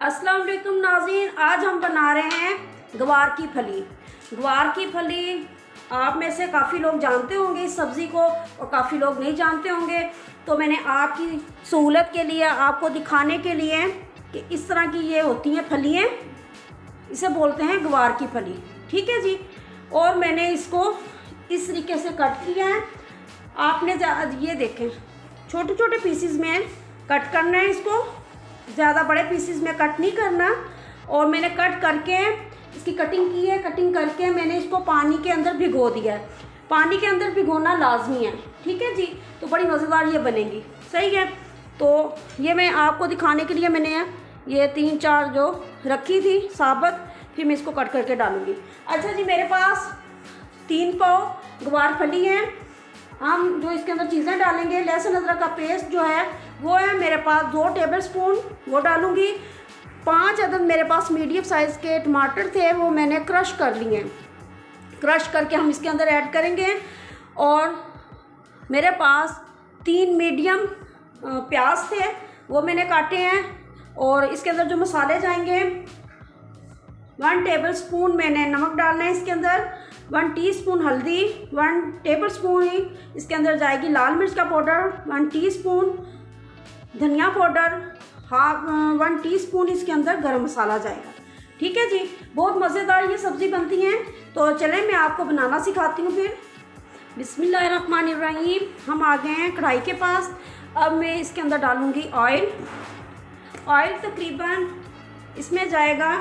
अस्सलाम वालेकुम नाज़रीन, आज हम बना रहे हैं गवार की फली। गवार की फली आप में से काफ़ी लोग जानते होंगे इस सब्ज़ी को और काफ़ी लोग नहीं जानते होंगे। तो मैंने आपकी सहूलत के लिए, आपको दिखाने के लिए कि इस तरह की ये होती हैं फलियाँ, इसे बोलते हैं गवार की फली। ठीक है जी। और मैंने इसको इस तरीके से कट किया है। आपने ये देखें, छोटे छोटे पीसीज में कट करना है इसको, ज़्यादा बड़े पीसीज में कट नहीं करना। और मैंने कट करके इसकी कटिंग की है। कटिंग करके मैंने इसको पानी के अंदर भिगो दिया है। पानी के अंदर भिगोना लाजमी है। ठीक है जी। तो बड़ी मज़ेदार ये बनेगी। सही है। तो ये मैं आपको दिखाने के लिए मैंने ये 3-4 जो रखी थी साबुत, फिर मैं इसको कट करके डालूँगी। अच्छा जी, मेरे पास 3 पाव गवार फली है। हम जो इसके अंदर चीज़ें डालेंगे, लहसुन अदरक का पेस्ट जो है वो है मेरे पास 2 टेबलस्पून, वो डालूँगी। 5 अदद मेरे पास मीडियम साइज़ के टमाटर थे, वो मैंने क्रश कर लिए हैं। क्रश करके हम इसके अंदर ऐड करेंगे। और मेरे पास 3 मीडियम प्याज थे, वो मैंने काटे हैं। और इसके अंदर जो मसाले जाएंगे, 1 टेबलस्पून मैंने नमक डालना है इसके अंदर, 1 टीस्पून हल्दी, 1 टेबलस्पून ही इसके अंदर जाएगी लाल मिर्च का पाउडर, 1 टीस्पून धनिया पाउडर, 1 टीस्पून इसके अंदर गरम मसाला जाएगा। ठीक है जी। बहुत मज़ेदार ये सब्ज़ी बनती है। तो चलें मैं आपको बनाना सिखाती हूँ फिर। बिस्मिल्लाहिर्रहमानिर्रहीम। हम आ गए हैं कढ़ाई के पास। अब मैं इसके अंदर डालूँगी ऑयल। ऑयल तकरीबन इसमें जाएगा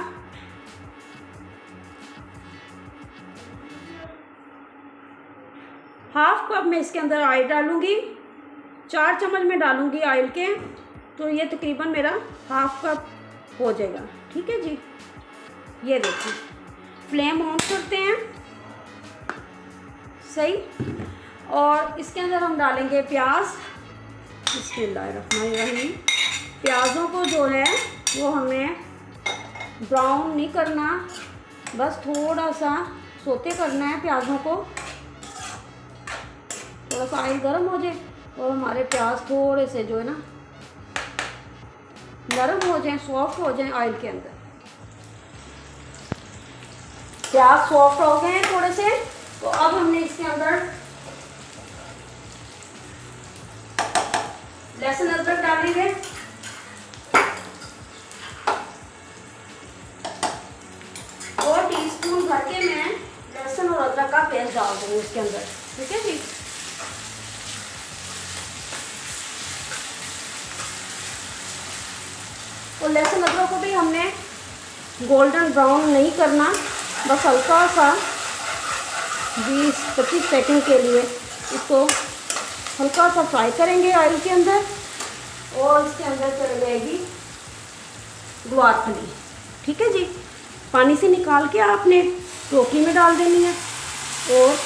1/2 कप मैं इसके अंदर ऑयल डालूँगी। 4 चम्मच में डालूँगी ऑयल के, तो ये तकरीबन मेरा 1/2 कप हो जाएगा। ठीक है जी। ये देखिए, फ्लेम ऑन करते हैं। सही। और इसके अंदर हम डालेंगे प्याज। बिस्मिल्लाहिर्रहमानिर्रहीम। प्याज़ों को जो है वो हमें ब्राउन नहीं करना, बस थोड़ा सा सोते करना है प्याज़ों को। थोड़ा सा ऑयल गर्म हो जाए और हमारे प्याज थोड़े से जो है ना नरम हो जाएं, सॉफ्ट हो जाएं ऑयल के अंदर। प्याज सॉफ्ट हो गए हैं थोड़े से, तो अब हमने इसके अंदर लहसुन अदरक डालेंगे। और टीस्पून भर के मैं लहसुन और अदरक का पेस्ट डाल दूंगी इसके अंदर। ठीक है जी। और लहसुन अदरक को भी हमने गोल्डन ब्राउन नहीं करना, बस हल्का सा 20-25 सेकंड के लिए इसको हल्का सा फ्राई करेंगे ऑयल के अंदर। और इसके अंदर चली जाएगी गवार फली। ठीक है जी। पानी से निकाल के आपने टोकरी में डाल देनी है। और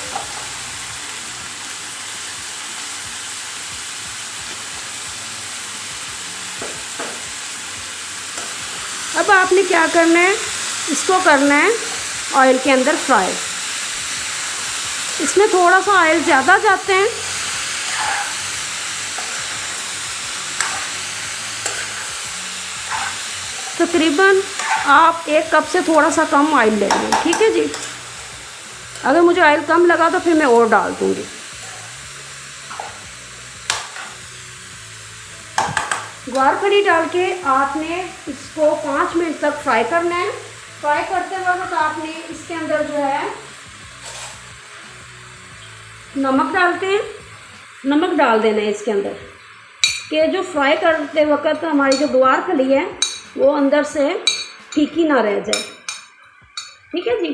अब आपने क्या करना है, इसको करना है ऑयल के अंदर फ्राई। इसमें थोड़ा सा ऑयल ज़्यादा जाते हैं। तकरीबन आप 1 कप से थोड़ा सा कम ऑयल लेंगे। ठीक है जी। अगर मुझे ऑयल कम लगा तो फिर मैं और डाल दूँगी। गवार फली डाल के आपने इसको 5 मिनट तक फ्राई करना है। फ्राई करते वक्त आपने इसके अंदर जो है नमक डालते हैं, नमक डाल देना है इसके अंदर, कि जो फ्राई करते वक्त हमारी जो गवार फली है वो अंदर से फीकी ना रह जाए। ठीक है जी।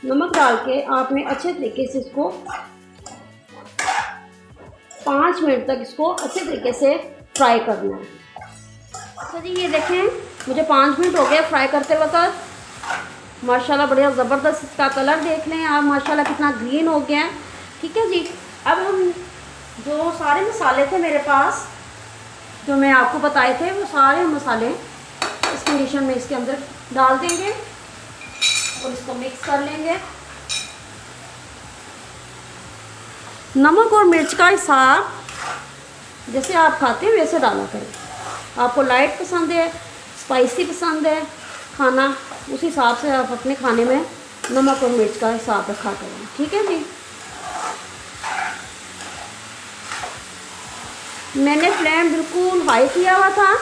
नमक डाल के आपने अच्छे तरीके से इसको 5 मिनट तक इसको अच्छे तरीके से फ्राई करना है। अच्छा जी, ये देखें मुझे 5 मिनट हो गए फ्राई करते वक्त। माशाल्लाह बढ़िया ज़बरदस्त इसका कलर देख लें आप, माशाल्लाह कितना ग्रीन हो गया है। ठीक है जी। अब हम जो सारे मसाले थे मेरे पास, जो मैं आपको बताए थे, वो सारे मसाले इस कंडीशन में इसके अंदर डाल देंगे और इसको मिक्स कर लेंगे। नमक और मिर्च का हिसाब जैसे आप खाते हैं वैसे डाला करें। आपको लाइट पसंद है, स्पाइसी पसंद है खाना, उस हिसाब से आप अपने खाने में नमक और मिर्च का हिसाब रखा करें। ठीक है जी। मैंने फ्लेम बिल्कुल हाई किया हुआ था।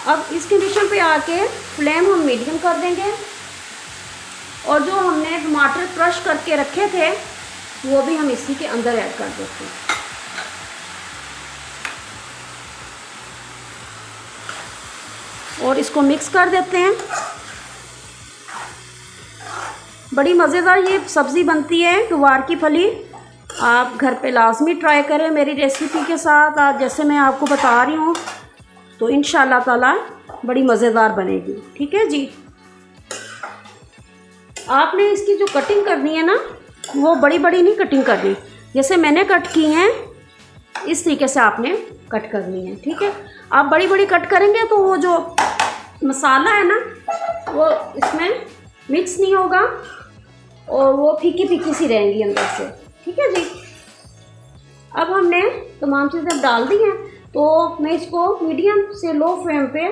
अब इस कंडीशन पे आके फ्लेम हम मीडियम कर देंगे और जो हमने टमाटर क्रश करके रखे थे वो भी हम इसी के अंदर ऐड कर देते हैं। और इसको मिक्स कर देते हैं। बड़ी मज़ेदार ये सब्ज़ी बनती है गुवार की फली। आप घर पे लाजमी ट्राई करें मेरी रेसिपी के साथ। आज जैसे मैं आपको बता रही हूँ तो इंशाल्लाह ताला बड़ी मज़ेदार बनेगी। ठीक है जी। आपने इसकी जो कटिंग करनी है ना, वो बड़ी बड़ी नहीं कटिंग करनी, जैसे मैंने कट की हैं इस तरीके से आपने कट करनी है। ठीक है। आप बड़ी बड़ी कट करेंगे तो वो जो मसाला है ना वो इसमें मिक्स नहीं होगा और वो फीकी फीकी सी रहेंगी अंदर से। ठीक है जी। अब हमने तमाम चीज़ें डाल दी हैं तो मैं इसको मीडियम से लो फ्लेम पे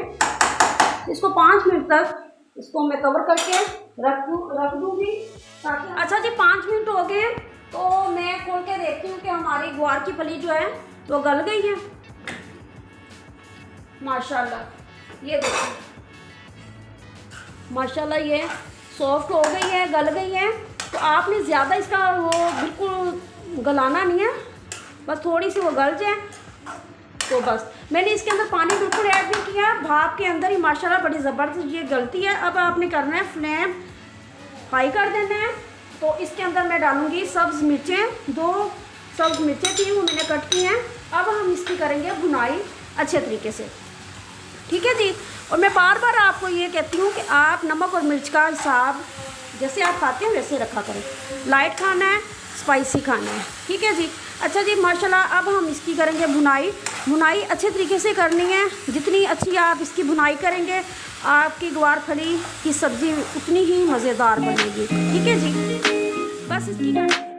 इसको 5 मिनट तक इसको मैं कवर करके रख दूँगी ताकि। अच्छा जी, 5 मिनट हो गए तो मैं खोल के देखती हूँ कि हमारी गुवार की फली जो है वो गल गई है। माशाल्लाह ये देखिए, माशाल्लाह ये सॉफ्ट हो गई है, गल गई है। तो आपने ज़्यादा इसका वो बिल्कुल गलाना नहीं है, बस थोड़ी सी वो गल जाए तो बस। मैंने इसके अंदर पानी बिल्कुल ऐड नहीं किया, भाप के अंदर ही माशाल्लाह बड़ी ज़बरदस्त ये गलती है। अब आपने करना है फ्लेम हाई कर देना है। तो इसके अंदर मैं डालूँगी सब्ज़ मिर्चें, 2 सब्ज़ मिर्चें थी वो मैंने कट की हैं। अब हम इसकी करेंगे भुनाई अच्छे तरीके से। ठीक है जी। और मैं बार बार आपको ये कहती हूँ कि आप नमक और मिर्च का हिसाब जैसे आप खाते हैं वैसे रखा करें। लाइट खाना है, स्पाइसी खाना है। ठीक है जी। अच्छा जी, माशाल्लाह अब हम इसकी करेंगे भुनाई। भुनाई अच्छे तरीके से करनी है। जितनी अच्छी आप इसकी भुनाई करेंगे आपकी गुवार फली की सब्ज़ी उतनी ही मज़ेदार बनेगी। ठीक है जी। बस इसकी